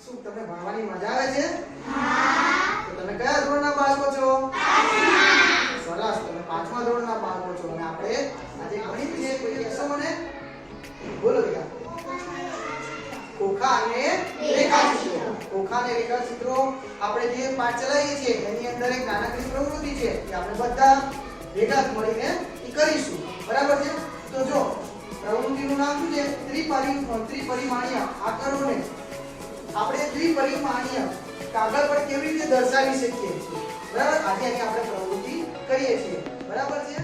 શું તમને ભણવાની મજા આવે છે? હા. તો તમે કયા ધોરણના બાળકો છો? સરસ, તમે 5મા ધોરણના બાળકો છો અને આપણે આજે ગણિત છે કોઈ કહેશો મને? બોલો બેટા. ખોખા અને રેખાચિત્રો. ખોખા અને રેખાચિત્રો આપણે જે પાઠ ચલાવીએ છીએ એની અંદર એક નાનકડી પ્રવૃત્તિ છે કે આપણે બધા ભેગા મળીને કરીશું. બરાબર છે? તો જો પ્રવૃત્તિનું નામ શું છે? ત્રિપરિમાણીય આકારોને આપણે ત્રિપરિમાણીય કાગળ પર કેવી રીતે દર્શાવી શકીએ છીએ. બરાબર? આજે એની આપણે પ્રવૃત્તિ કરીએ છીએ. બરાબર છે?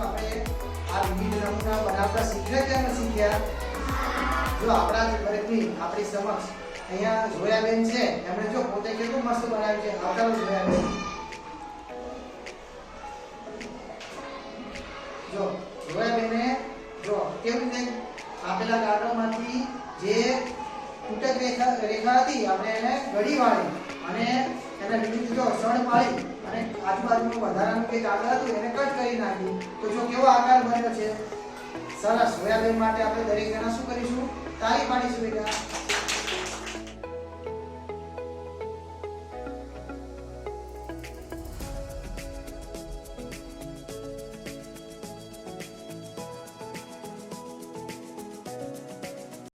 આપણે આ વિવિધ નમૂના બનાવતા શીખ્યા કે ન શીખ્યા? જો આપણા વર્ગની આપણી સમક્ષ અહીંયા જોયાબેન છે, એમણે જો પોતે કેટલું મસ્ત બનાવ્યું છે. આવતારો જોયાબેન. જો જોયાબેને જો કેવી રીતે આપેલા કાગળમાંથી જે તૂટક રેખા હતી આપણે એને ઘડી વાળી અને એને વિવિધ જો સળ પાડી અને આજુબાજુનું વધારાનું જે કાગળ હતું એને કટ કરી નાખ્યું. તો જો કેવો આકાર બન્યો છે. સરસ. જોયાબેન માટે આપણે દરેક જણા શું કરીશું? તાળી પાડીશું બેટા.